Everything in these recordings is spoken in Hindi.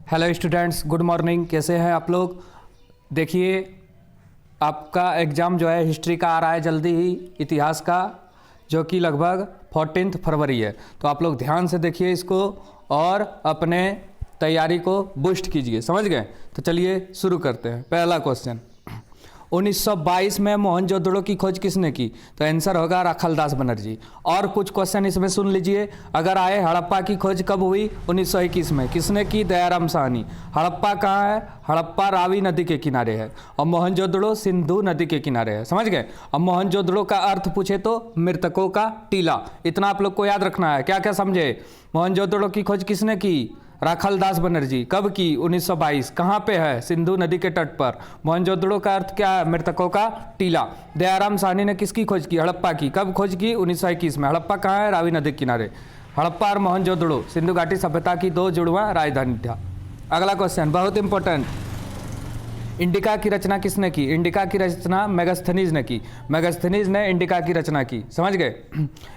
Hello students, good morning. कैसे हैं आप लोग? देखिए, आपका एग्ज़ाम जो है हिस्ट्री का आ रहा है जल्दी ही, इतिहास का, जो कि लगभग 14 फरवरी है। तो आप लोग ध्यान से देखिए इसको और अपने तैयारी को बूस्ट कीजिए। समझ गए? तो चलिए शुरू करते हैं। पहला क्वेश्चन, 1922 में मोहनजोदड़ो की खोज किसने की? तो आंसर होगा राखालदास बनर्जी। और कुछ क्वेश्चन इसमें सुन लीजिए अगर आए। हड़प्पा की खोज कब हुई? 1921 में। किसने की? दयाराम साहनी। हड़प्पा कहाँ है? हड़प्पा रावी नदी के किनारे है और मोहनजोदड़ो सिंधु नदी के किनारे है। समझ गए? अब मोहनजोदड़ो का अर्थ पूछे तो मृतकों का टीला। इतना आप लोग को याद रखना है। क्या क्या समझे? मोहनजोदड़ो की खोज किसने की? राखालदास बनर्जी। कब की? 1922। कहाँ पे है? सिंधु नदी के तट पर। मोहनजोदड़ो का अर्थ क्या है? मृतकों का टीला। दयाराम साहनी ने किसकी खोज की? हड़प्पा की। कब खोज की? 1921 में। हड़प्पा कहाँ है? रावी नदी के किनारे। हड़प्पा और मोहनजोदड़ो सिंधु घाटी सभ्यता की दो जुड़वा राजधानी था। अगला क्वेश्चन बहुत इंपॉर्टेंट, इंडिका की रचना किसने की? इंडिका की रचना मेगास्थनीज ने की। मेगास्थनीज ने इंडिका की रचना की। समझ गए?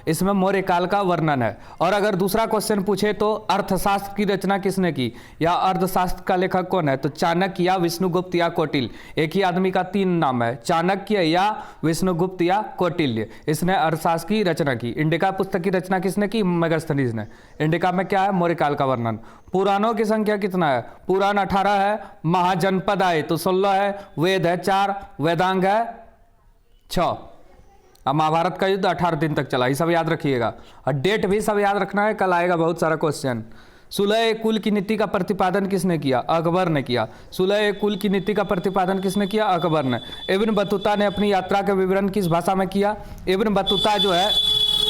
इसमें मौर्य काल का वर्णन है। और अगर दूसरा क्वेश्चन पूछे तो अर्थशास्त्र की रचना किसने की या अर्थशास्त्र का लेखक कौन है? तो चाणक्य या विष्णुगुप्त या कौटिल्य। एक ही आदमी का तीन नाम है, चाणक्य या विष्णुगुप्त या कौटिल्य। इसने अर्थशास्त्र की रचना की। इंडिका पुस्तक की रचना किसने की? मेगास्थनीज ने। इंडिका में क्या है? मौर्य काल का वर्णन। पुराणों की संख्या कितना है? पुराण 18 है, महाजनपद आए तो 16 है, वेद है 4, वेदांग है 6। अब महाभारत का युद्ध 18 दिन तक चला, ये सब याद रखिएगा और डेट भी सब याद रखना है, कल आएगा बहुत सारा क्वेश्चन। सुलह कुल की नीति का प्रतिपादन किसने किया? अकबर ने किया। सुलह कुल की नीति का प्रतिपादन किसने किया? अकबर ने। इब्न बतूता ने अपनी यात्रा का विवरण किस भाषा में किया? इब्न बतूता जो है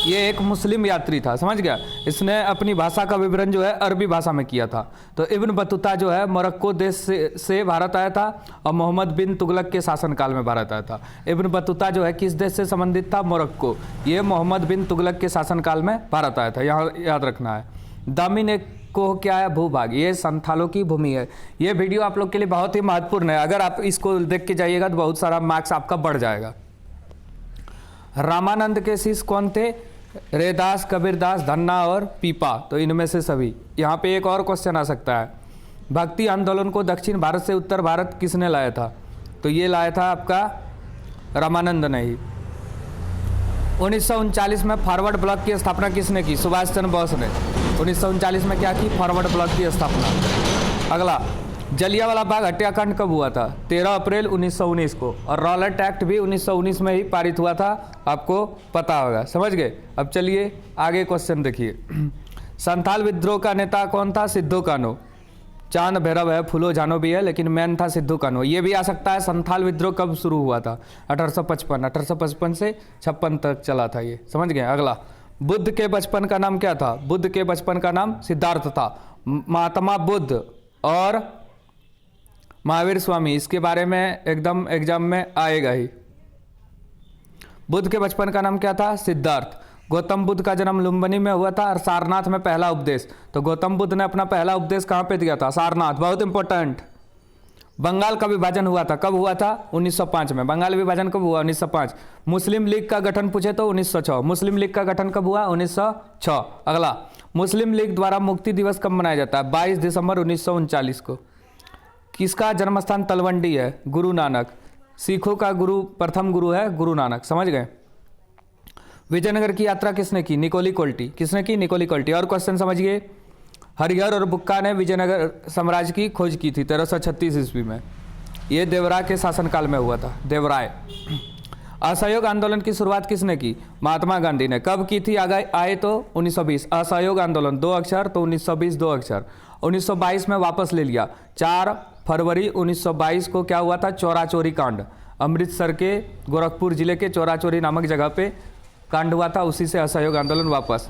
ये एक मुस्लिम यात्री था। समझ गया? इसने अपनी भाषा का विवरण जो है अरबी भाषा में किया था। तो इब्न बतूता जो है मोरक्को देश से भारत आया था और मोहम्मद बिन तुगलक के शासनकाल में भारत आया था। इब्न बतूता जो है किस देश से संबंधित था? मोरक्को। ये मोहम्मद बिन तुगलक के शासनकाल में भारत आया था, यहाँ याद रखना है। दामिन को क्या है? भूभाग। ये संथालों की भूमि है। ये वीडियो आप लोग के लिए बहुत ही महत्वपूर्ण है। अगर आप इसको देख के जाइएगा तो बहुत सारा मार्क्स आपका बढ़ जाएगा। रामानंद के शिष्य कौन थे? रैदास, कबीरदास, धन्ना और पीपा। तो इनमें से सभी। यहाँ पे एक और क्वेश्चन आ सकता है, भक्ति आंदोलन को दक्षिण भारत से उत्तर भारत किसने लाया था? तो ये लाया था आपका रामानंद ने ही। 1939 में फॉरवर्ड ब्लॉक की स्थापना किसने की? सुभाष चंद्र बोस ने। 1939 में क्या की? फॉरवर्ड ब्लॉक की स्थापना। अगला, जलियांवाला बाग हत्याकांड कब हुआ था? 13 अप्रैल 1919 को। और रॉलेट एक्ट भी 1919 में ही पारित हुआ था, आपको पता होगा। समझ गए? अब चलिए आगे क्वेश्चन देखिए। संथाल विद्रोह का नेता कौन था? सिद्धू कान्हू। चांद भैरव है, फूलो जानो भी है, लेकिन मेन था सिद्धू कान्हू। ये भी आ सकता है संथाल विद्रोह कब शुरू हुआ था? 1855 से 56 तक चला था ये। समझ गए? अगला, बुद्ध के बचपन का नाम क्या था? बुद्ध के बचपन का नाम सिद्धार्थ था। महात्मा बुद्ध और महावीर स्वामी, इसके बारे में एकदम एग्जाम में आएगा ही। बुद्ध के बचपन का नाम क्या था? सिद्धार्थ। गौतम बुद्ध का जन्म लुम्बिनी में हुआ था और सारनाथ में पहला उपदेश। तो गौतम बुद्ध ने अपना पहला उपदेश कहाँ पे दिया था? सारनाथ। बहुत इंपॉर्टेंट। बंगाल का विभाजन हुआ था, कब हुआ था? 1905 में। बंगाल विभाजन कब हुआ? 1905। मुस्लिम लीग का गठन पूछे तो 1906। मुस्लिम लीग का गठन कब हुआ? 1906। अगला, मुस्लिम लीग द्वारा मुक्ति दिवस कब मनाया जाता है? 22 दिसंबर 1939 को। किसका जन्मस्थान तलवंडी है? गुरु नानक। सिखों का गुरु, प्रथम गुरु है गुरु नानक। समझ गए? विजयनगर की यात्रा किसने की? निकोली कोल्टी। किसने की? निकोली कोल्टी। और क्वेश्चन समझिए, हरिहर और बुक्का ने विजयनगर साम्राज्य की खोज की थी 1336 ईस्वी में। ये देवराय के शासनकाल में हुआ था, देवराय। असहयोग आंदोलन की शुरुआत किसने की? महात्मा गांधी ने। कब की थी? आए तो 1920। असहयोग आंदोलन 2 अक्षर, तो 1920 2 अक्षर। 1922 में वापस ले लिया। 4 फरवरी 1922 को क्या हुआ था? चौरा चोरी कांड। अमृतसर के गोरखपुर जिले के चौरा चोरी नामक जगह पे कांड हुआ था, उसी से असहयोग आंदोलन वापस।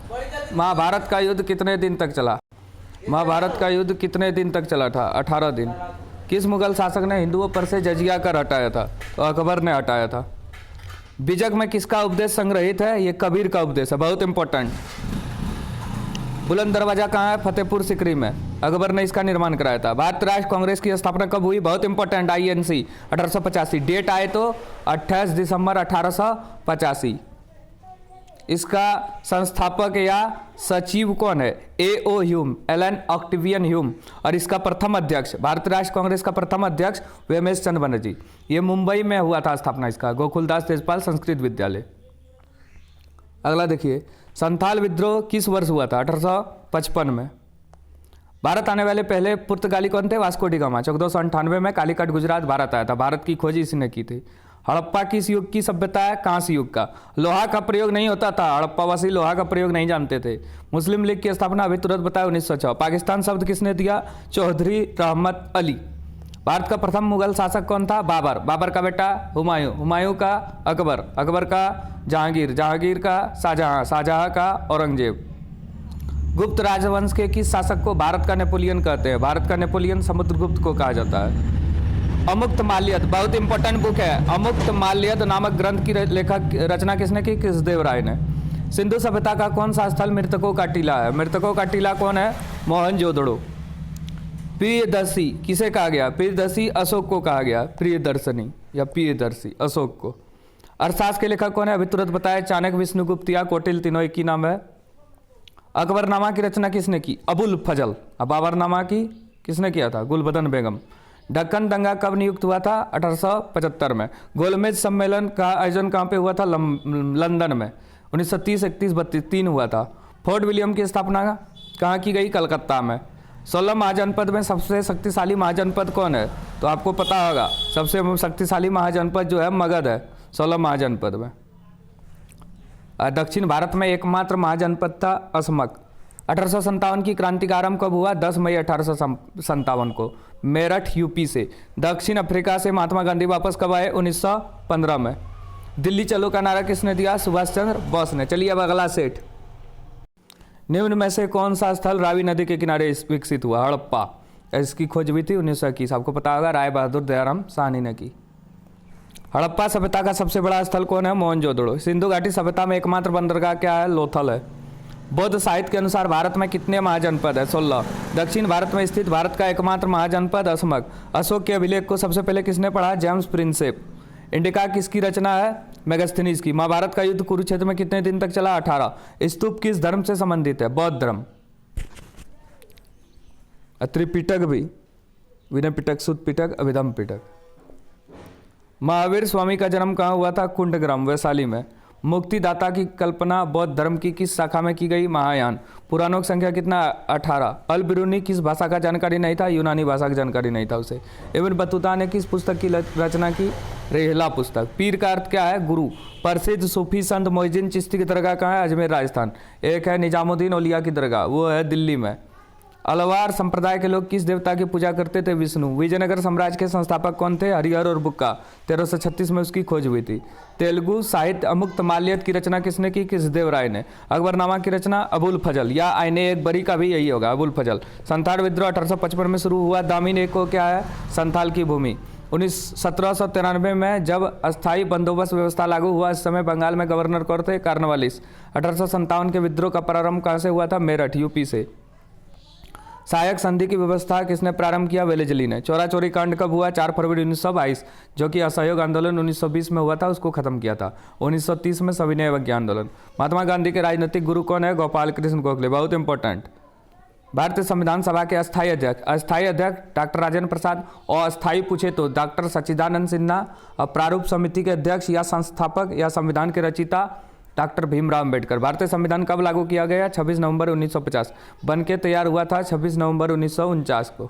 महाभारत का युद्ध कितने दिन तक चला? महाभारत का युद्ध कितने दिन तक चला था? 18 दिन। किस मुगल शासक ने हिंदुओं पर से जजिया कर हटाया था? तो अकबर ने हटाया था। बिजक में किसका उपदेश संग्रहित है? ये कबीर का उपदेश है, बहुत इंपॉर्टेंट। बुलंद दरवाजा कहाँ है? फतेहपुर सिकरी में। अकबर ने इसका निर्माण कराया था। भारतीय राष्ट्र कांग्रेस की स्थापना कब हुई? बहुत इंपॉर्टेंट, INC 1885। डेट आए तो 28 दिसंबर 1885। इसका संस्थापक या सचिव कौन है? A.O. Hume, Allan Octavian Hume. और इसका प्रथम अध्यक्ष, भारतीय राष्ट्रीय कांग्रेस का प्रथम अध्यक्ष वेमेश चंद्र बनर्जी। ये मुंबई में हुआ था स्थापना इसका, गोकुलदास तेजपाल संस्कृत विद्यालय। अगला देखिए, संथाल विद्रोह किस वर्ष हुआ था? 1855 में। भारत आने वाले पहले पुर्तगाली कौन थे? Vasco D gamma. 1498 में कालीकट गुजरात भारत आया था। भारत की खोज इसने की थी। हड़प्पा किस युग की सभ्यता है? कांस्य युग का। लोहा का प्रयोग नहीं होता था, हड़प्पावासी लोहा का प्रयोग नहीं जानते थे। मुस्लिम लीग की स्थापना अभी तुरंत बताया 1906। पाकिस्तान शब्द किसने दिया? चौधरी रहमत अली। भारत का प्रथम मुगल शासक कौन था? बाबर। बाबर का बेटा हुमायूं, हुमायूं का अकबर, अकबर का जहांगीर, जहांगीर का शाहजहां, शाहजहां का औरंगजेब। गुप्त राजवंश के किस शासक को भारत का नेपोलियन कहते हैं? भारत का नेपोलियन समुद्रगुप्त को कहा जाता है। अमुक्त माल्यद बहुत इंपॉर्टेंट बुक है। अमुक्त माल्यद नामक ग्रंथ की लेखक रचना किसने की? कृष्णदेव राय ने। सिंधु सभ्यता का कौन सा स्थल मृतकों का टीला है? मृतकों का टीला कौन है? मोहनजोदड़ो। प्रियदर्शी किसे कहा गया? प्रियदर्शी अशोक को कहा गया, प्रियदर्शनी या प्रियदर्शी अशोक को। अरसास के लेखक कौन है? अभी तुरंत बताया, चाणक्य, विष्णुगुप्त या कौटिल्य, तीनों एक ही नाम है। अकबरनामा की रचना किसने की? अबुल फजल। अब बाबरनामा की किसने किया था? गुलबदन बेगम। दक्कन दंगा कब नियुक्त हुआ था? 1875 में। गोलमेज सम्मेलन का आयोजन कहाँ पे हुआ था? लंदन में। 1930, 31, 32 3 हुआ था। फोर्ट विलियम की स्थापना कहाँ की गई? कलकत्ता में। 16 महाजनपद में सबसे शक्तिशाली महाजनपद कौन है? तो आपको पता होगा, सबसे शक्तिशाली महाजनपद जो है मगध है 16 महाजनपद में। दक्षिण भारत में एकमात्र महाजनपद था असमक। 1857 की क्रांति का आरंभ कब हुआ? 10 मई 1857 को मेरठ यूपी से। दक्षिण अफ्रीका से महात्मा गांधी वापस कब आए? 1915 में। दिल्ली चलो का नारा किसने दिया? सुभाष चंद्र बोस ने। चलिए अब अगला सेट। निम्न में से कौन सा स्थल रावी नदी के किनारे विकसित हुआ? हड़प्पा। इसकी खोज हुई थी 1921। आपको पता होगा, राय बहादुर दयाराम साहनी ने की। हड़प्पा सभ्यता का सबसे बड़ा स्थल कौन है? मोहनजोदड़ो। सिंधु घाटी सभ्यता में एकमात्र बंदरगाह क्या है? लोथल है। बौद्ध साहित्य के अनुसार भारत में कितने महाजनपद है? 16। दक्षिण भारत में स्थित भारत का एकमात्र महाजनपद असमक। अशोक के अभिलेख को सबसे पहले किसने पढ़ा? James Prinsep. इंडिका किसकी रचना है? मेगास्थनीज की। महाभारत का युद्ध कुरुक्षेत्र में कितने दिन तक चला? 18। स्तूप किस धर्म से संबंधित है? बौद्ध धर्म। त्रिपिटक भी, विनय पिटक, सुत पिटक, अभिधम पिटक। महावीर स्वामी का जन्म कहाँ हुआ था? कुंडग्राम, वैशाली में। मुक्तिदाता की कल्पना बौद्ध धर्म की किस शाखा में की गई? महायान। पुराणों की संख्या कितना? 18। अल बिरूनी किस भाषा का जानकारी नहीं था? यूनानी भाषा की जानकारी नहीं था उसे। इब्न बतूता ने किस पुस्तक की रचना की? रेहला पुस्तक। पीर का अर्थ क्या है? गुरु। प्रसिद्ध सूफी संत मोइनुद्दीन चिश्ती की दरगाह कहाँ है? अजमेर, राजस्थान। एक है निजामुद्दीन औलिया की दरगाह, वो है दिल्ली में। अलवार संप्रदाय के लोग किस देवता की पूजा करते थे? विष्णु। विजयनगर साम्राज्य के संस्थापक कौन थे? हरिहर और बुक्का। 1336 में उसकी खोज हुई थी। तेलुगु साहित्य अमुक्त माल्यद की रचना किसने की? कृष्णदेव राय ने। अकबरनामा की रचना अबुल फजल या आईने एक बरी का भी यही होगा, अबुल फजल। संथाल विद्रोह 1855 में शुरू हुआ। दामिन एक को क्या है? संथाल की भूमि। 1793 में जब अस्थायी बंदोबस्त व्यवस्था लागू हुआ, इस समय बंगाल में गवर्नर कौन थे? कार्नवालिस। 1857 के विद्रोह का प्रारंभ कहाँ से हुआ था? मेरठ, यूपी से। सहायक संधि की व्यवस्था किसने प्रारंभ किया? वेलेजली ने। चोरा चोरी कांड कब हुआ? 4 फरवरी 1922, जो कि असहयोग आंदोलन 1920 में हुआ था, उसको खत्म किया था। 1930 में सविनय अवज्ञा आंदोलन। महात्मा गांधी के राजनीतिक गुरु कौन है? गोपाल कृष्ण गोखले। बहुत इंपॉर्टेंट। भारतीय संविधान सभा के अस्थायी अध्यक्ष डॉक्टर राजेंद्र प्रसाद, और अस्थायी पूछे तो डॉक्टर सच्चिदानंद सिन्हा। और प्रारूप समिति के अध्यक्ष या संस्थापक या संविधान के रचिता डॉक्टर भीमराव अंबेडकर। भारतीय संविधान कब लागू किया गया? 26 नवंबर 1950। बन के तैयार हुआ था 26 नवंबर 1949 को।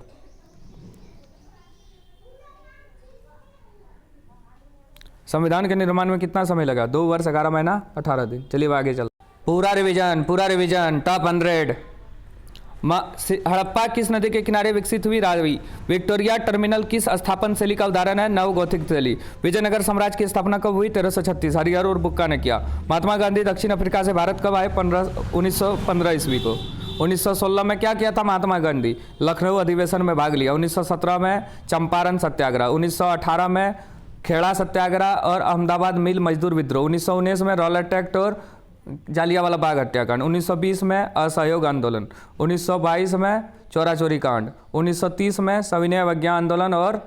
संविधान के निर्माण में कितना समय लगा? 2 वर्ष 11 महीना 18 दिन। चलिए आगे चल। पूरा रिवीजन टॉप 100। हड़प्पा किस नदी के किनारे विकसित हुई? रावी। विक्टोरिया टर्मिनल किस स्थापन शैली का उदाहरण है? नव गौथिक शैली। विजयनगर साम्राज्य की स्थापना कब हुई? 1336। हरिहर और बुक्का ने किया। महात्मा गांधी दक्षिण अफ्रीका से भारत कब आए? 1915 ईस्वी को। 1916 में क्या किया था महात्मा गांधी? लखनऊ अधिवेशन में भाग लिया। 1917 में चंपारण सत्याग्रह। 1918 में खेड़ा सत्याग्रह और अहमदाबाद मिल मजदूर विद्रोह। 1919 में रॉलेट एक्ट और जालियांवाला बाग हत्याकांड। 1920 में असहयोग आंदोलन। 1922 में चोरा चोरी कांड। 1930 में सविनय अवज्ञा आंदोलन और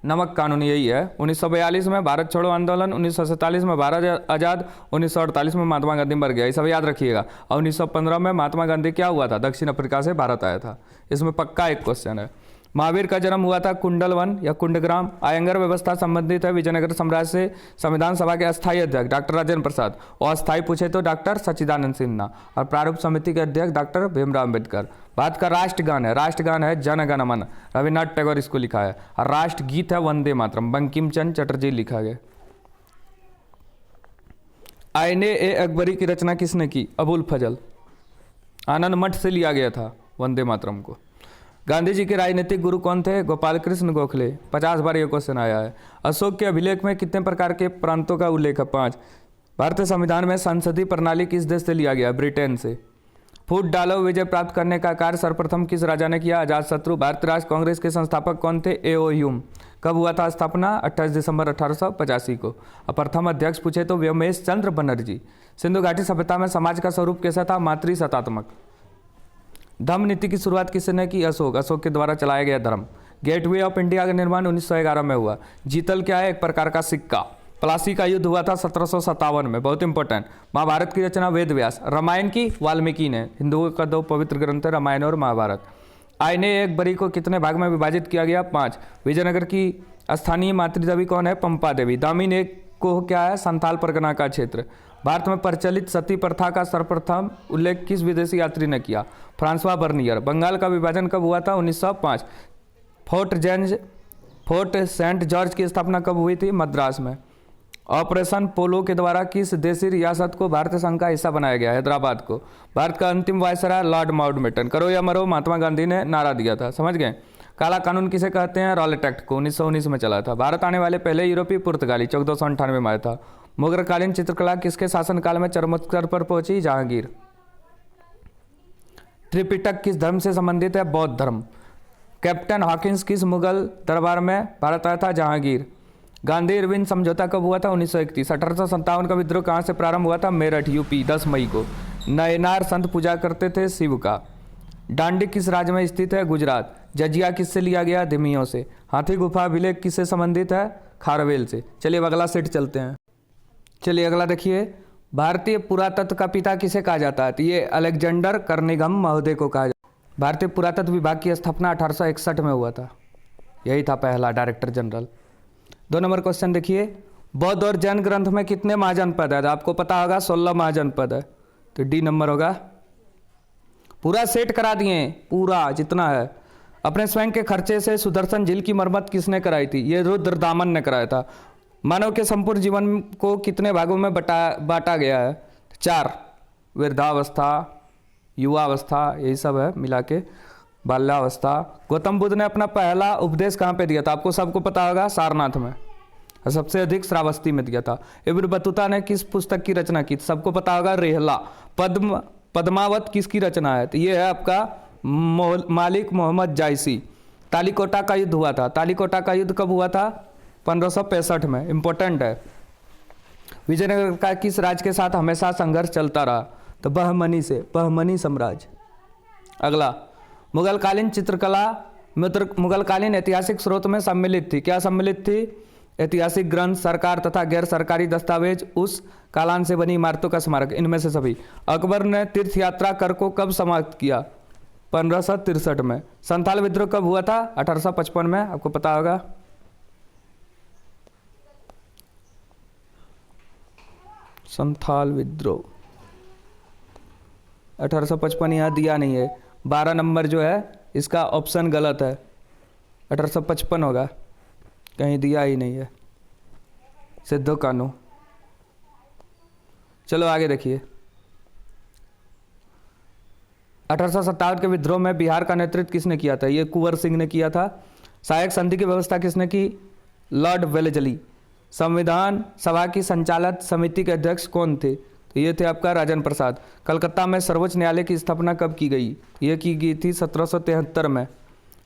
नमक कानून यही है। 1942 में भारत छोड़ो आंदोलन, 1947 में भारत आज़ाद, 1948 में महात्मा गांधी मर गया, ये सब याद रखिएगा। और 1915 में महात्मा गांधी क्या हुआ था, दक्षिण अफ्रीका से भारत आया था। इसमें पक्का एक क्वेश्चन है। महावीर का जन्म हुआ था कुंडलवन या कुंडग्राम। आयंगर व्यवस्था संबंधित है विजयनगर साम्राज्य से। संविधान सभा के अस्थायी अध्यक्ष डॉक्टर राजेंद्र प्रसाद, और अस्थायी पूछे तो डॉक्टर सच्चिदानंद सिन्हा, और प्रारूप समिति के अध्यक्ष डॉक्टर भीमराव अम्बेडकर। भारत का राष्ट्रगान है जन गण मन, रविन्द्रनाथ टैगोर इसको लिखा है। और राष्ट्रगीत है वंदे मातरम, बंकिम चंद्र चटर्जी लिखा गया। आईने ए अकबरी की रचना किसने की, अबुल फजल। आनंद मठ से लिया गया था वंदे मातरम को। गांधी जी के राजनीतिक गुरु कौन थे, गोपाल कृष्ण गोखले। 50 बार ये क्वेश्चन आया है। अशोक के अभिलेख में कितने प्रकार के प्रांतों का उल्लेख है, 5। भारतीय संविधान में संसदीय प्रणाली किस देश से लिया गया, ब्रिटेन से। फूट डालो विजय प्राप्त करने का कार्य सर्वप्रथम किस राजा ने किया, अजातशत्रु। भारतीय राष्ट्र कांग्रेस के संस्थापक कौन थे, ए.ओ. ह्यूम। कब हुआ था स्थापना, 28 दिसंबर 1885 को। और प्रथम अध्यक्ष पूछे तो व्योमेश चंद्र बनर्जी। सिंधु घाटी सभ्यता में समाज का स्वरूप कैसा था, मातृसत्तात्मक। धम्म नीति की शुरुआत किसने की, अशोक के द्वारा चलाया गया धर्म। गेटवे ऑफ इंडिया का निर्माण 1911 में हुआ। जीतल क्या है, एक प्रकार का सिक्का। प्लासी का युद्ध हुआ था 1757 में, बहुत इंपॉर्टेंट। महाभारत की रचना वेद व्यास। रामायण की वाल्मीकि ने। हिंदुओं का 2 पवित्र ग्रंथ है, रामायण और महाभारत। आईने एक बरी को कितने भाग में विभाजित किया गया, 5। विजयनगर की स्थानीय मातृदेवी कौन है, पंपा देवी। दामिन एक को क्या है, संथाल परगना का क्षेत्र। भारत में प्रचलित सती प्रथा का सर्वप्रथम उल्लेख किस विदेशी यात्री ने किया, फ्रांसवा बर्नियर। बंगाल का विभाजन कब हुआ था, 1905। फोर्ट सेंट जॉर्ज की स्थापना कब हुई थी, मद्रास में। ऑपरेशन पोलो के द्वारा किस देशी रियासत को भारतीय संघ का हिस्सा बनाया गया, हैदराबाद को। भारत का अंतिम वायसराय लॉर्ड माउंटबेटन। करो या मरो, महात्मा गांधी ने नारा दिया था, समझ गए। काला कानून किसे कहते हैं, रॉलेट एक्ट को, 1919 में चला था। भारत आने वाले पहले यूरोपीय पुर्तगाली 1498 में आया था। मुगलकालीन चित्रकला किसके शासनकाल में चरमोत्कर्ष पर पहुंची, जहांगीर। त्रिपिटक किस धर्म से संबंधित है, बौद्ध धर्म। कैप्टन हॉकिंस किस मुगल दरबार में भारत आया था, जहांगीर। गांधी इरविन समझौता कब हुआ था, 1931। 1857 का विद्रोह कहाँ से प्रारंभ हुआ था, मेरठ यूपी, 10 मई को। नयनार संत पूजा करते थे शिव का। डांडी किस राज्य में स्थित है, गुजरात। जजिया किससे लिया गया, दिमियों से। हाथी गुफा अभिलेख किससे संबंधित है, खारवेल से। चलिए अब अगला सेट चलते हैं। चलिए अगला देखिए, भारतीय पुरातत्व का पिता किसे कहा जाता है, तो ये अलेक्जेंडर कर्निघम महोदय को कहा जाता है। भारतीय पुरातत्व विभाग की स्थापना 1861 में हुआ था, यही था पहला डायरेक्टर जनरल। 2 नंबर क्वेश्चन देखिए, बौद्ध और जैन ग्रंथ में कितने महाजनपद है, तो आपको पता होगा 16 महाजनपद है, तो डी नंबर होगा। पूरा सेट करा दिए, पूरा जितना है। अपने स्वयं के खर्चे से सुदर्शन झील की मरम्मत किसने कराई थी, ये रुद्रदामन ने कराया था। मानव के संपूर्ण जीवन को कितने भागों में बांटा गया है, 4। वृद्धावस्था, युवावस्था, यही सब है मिला के, बाल्यावस्था। गौतम बुद्ध ने अपना पहला उपदेश कहाँ पे दिया था, आपको सबको पता होगा, सारनाथ में। और सबसे अधिक श्रावस्ती में दिया था। इब्न बतूता ने किस पुस्तक की रचना की, सबको पता होगा, रेहला। पद्मावत किसकी रचना है, तो ये है आपका मालिक मोहम्मद जायसी। तालीकोटा का युद्ध हुआ था, तालीकोटा का युद्ध कब हुआ था, 1565 में, इंपॉर्टेंट है। विजयनगर का किस राज्य के साथ हमेशा संघर्ष चलता रहा, तो बहमनी से, बहमनी साम्राज्य। अगला, मुगलकालीन चित्रकला मुगलकालीन ऐतिहासिक स्रोत में सम्मिलित थी, क्या सम्मिलित थी, ऐतिहासिक ग्रंथ, सरकार तथा गैर सरकारी दस्तावेज, उस कालांत से बनी इमारतों का स्मारक, इनमें से सभी। अकबर ने तीर्थ यात्रा कर को कब समाप्त किया, 1563 में। संथाल विद्रोह कब हुआ था, 1855 में, आपको पता होगा। संथाल विद्रोह 1855 यहाँ दिया नहीं है, 12 नंबर जो है इसका ऑप्शन गलत है, 1855 होगा, कहीं दिया ही नहीं है। सिद्धो कानू। चलो आगे देखिए, 1857 के विद्रोह में बिहार का नेतृत्व किसने किया था, ये कुंवर सिंह ने किया था। सहायक संधि की व्यवस्था किसने की, लॉर्ड वेलेजली। संविधान सभा की संचालक समिति के अध्यक्ष कौन थे, तो ये थे आपका राजेंद्र प्रसाद। कलकत्ता में सर्वोच्च न्यायालय की स्थापना कब की गई, ये की गई थी 1773 में।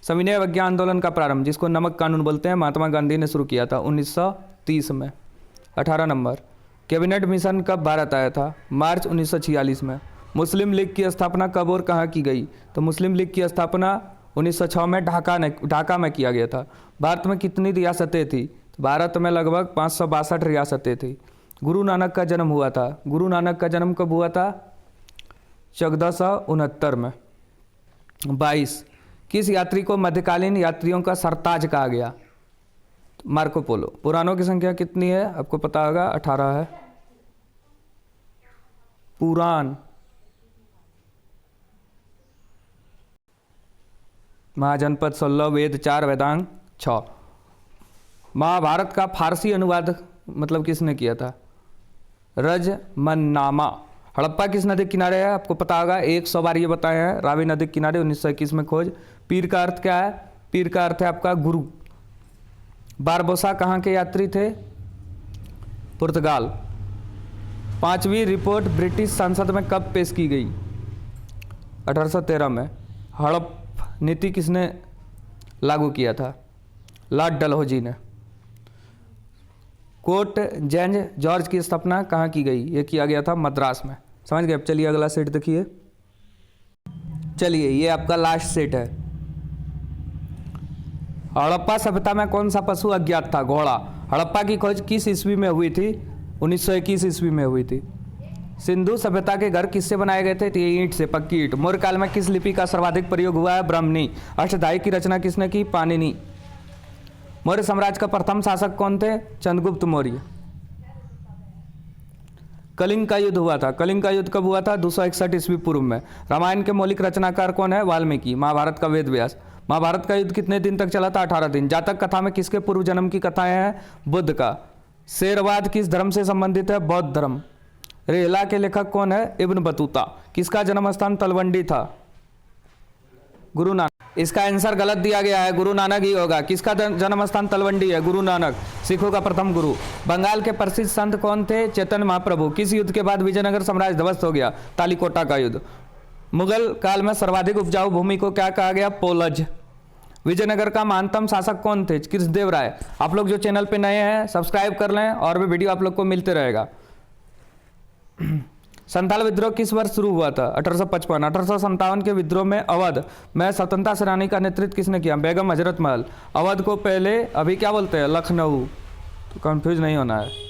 सविनय अवज्ञा आंदोलन का प्रारंभ, जिसको नमक कानून बोलते हैं, महात्मा गांधी ने शुरू किया था 1930 में। 18 नंबर, कैबिनेट मिशन कब भारत आया था, मार्च 1946 में। मुस्लिम लीग की स्थापना कब और कहाँ की गई, तो मुस्लिम लीग की स्थापना 1906 में ढाका में किया गया था। भारत में कितनी रियासतें थी? भारत में लगभग 562 रियासतें थी। गुरु नानक का जन्म हुआ था। गुरु नानक का जन्म कब हुआ था? 1469 में। 22, किस यात्री को मध्यकालीन यात्रियों का सरताज कहा गया? Marco Polo. पुराणों की संख्या कितनी है? आपको पता होगा, 18 है। पुराण, महाजनपद 16, वेद 4, वेदांग 6। महाभारत का फारसी अनुवाद मतलब किसने किया था? रजमन्नामा। हड़प्पा किस नदी के किनारे है? आपको पता होगा, 100 बार ये बताए हैं। रावी नदी के किनारे, 1921 में खोज। पीर का अर्थ क्या है? पीर का अर्थ है आपका गुरु। बारबोसा कहाँ के यात्री थे? पुर्तगाल। 5वीं रिपोर्ट ब्रिटिश संसद में कब पेश की गई? 1813 में। हड़प नीति किसने लागू किया था? लॉर्ड डलहौजी ने। कोर्ट जैन जॉर्ज की स्थापना कहाँ की गई? ये किया गया था मद्रास में। समझ गए? अब चलिए अगला सेट देखिए। चलिए, ये आपका लास्ट सेट है। हड़प्पा सभ्यता में कौन सा पशु अज्ञात था? घोड़ा। हड़प्पा की खोज किस ईस्वी में हुई थी? 1921 ईस्वी में हुई थी। सिंधु सभ्यता के घर किससे बनाए गए थे? ईंट से, पक्की ईंट। मौर्य काल में किस लिपि का सर्वाधिक प्रयोग हुआ है? ब्राह्मणी। अष्टधाई की रचना किसने की? पाणिनि। मौर्य साम्राज्य का प्रथम शासक कौन थे? चंद्रगुप्त मौर्य। कलिंग का युद्ध हुआ था। कलिंग का युद्ध कब हुआ था? 261 ईस्वी पूर्व में। रामायण के मौलिक रचनाकार कौन है? वाल्मीकि। महाभारत का वेद व्यास। महाभारत का युद्ध कितने दिन तक चला था? 18 दिन। जातक कथा में किसके पूर्व जन्म की कथाएं हैं? बुद्ध का। शेरवाद किस धर्म से संबंधित है? बौद्ध धर्म। रेहला के लेखक कौन है? Ibn Battuta. किसका जन्म स्थान तलवंडी था? गुरु नानक। इसका आंसर गलत दिया गया है, गुरु नानक ही होगा। किसका जन्म स्थान तलवंडी है? गुरु नानक, सिखों का प्रथम गुरु। बंगाल के प्रसिद्ध संत कौन थे? चैतन्य महाप्रभु। किस युद्ध के बाद विजयनगर साम्राज्य ध्वस्त हो गया? तालीकोटा का युद्ध। मुगल काल में सर्वाधिक उपजाऊ भूमि को क्या कहा गया? पोलज। विजयनगर का महानतम शासक कौन थे? कृष्णदेव राय। आप लोग जो चैनल पे नए हैं सब्सक्राइब कर लें और भी वीडियो आप लोग को मिलते रहेगा। संथाल विद्रोह किस वर्ष शुरू हुआ था? 1855। 1857 के विद्रोह में अवध में स्वतंत्रता सेनानी का नेतृत्व किसने किया? बेगम हजरत महल। अवध को पहले अभी क्या बोलते हैं? लखनऊ। तो कंफ्यूज नहीं होना है।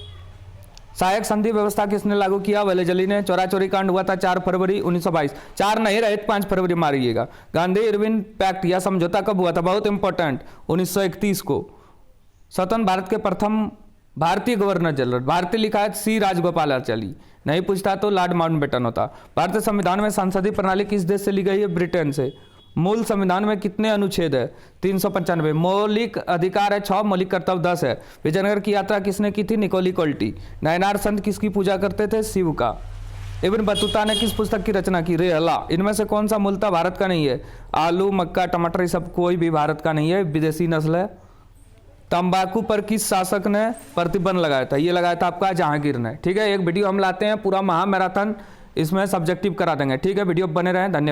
सहायक संधि व्यवस्था किसने लागू किया? वेलेजली ने। चोरा चोरी कांड हुआ था 4 फरवरी 1922। 4 नहीं रहे 5 फरवरी मारिएगा। गांधी इरविन पैक्ट या समझौता कब हुआ था? बहुत इंपॉर्टेंट, 1931 को। स्वतंत्र भारत के प्रथम भारतीय गवर्नर जनरल। भारतीय लिखा है सी राजगोपालाचारी। नहीं पूछता तो लॉर्ड माउंटबेटन होता। भारतीय संविधान में संसदीय प्रणाली किस देश से ली गई है? ब्रिटेन से। मूल संविधान में कितने अनुच्छेद है? 395। मौलिक अधिकार है 6, मौलिक कर्तव्य 10 है। विजयनगर की यात्रा किसने की थी? निकोली कोल्टी। नयनार संत किसकी पूजा करते थे? शिव का। इब्न बतूता ने किस पुस्तक की रचना की? रेहला। इनमें से कौन सा मूलतः भारत का नहीं है? आलू, मक्का, टमाटर, ये सब कोई भी भारत का नहीं है, विदेशी नस्ल है। तंबाकू पर किस शासक ने प्रतिबंध लगाया था? ये लगाया था आपका जहांगीर ने। ठीक है, एक वीडियो हम लाते हैं पूरा महामैराथन, इसमें सब्जेक्टिव करा देंगे। ठीक है, वीडियो बने रहें। धन्यवाद।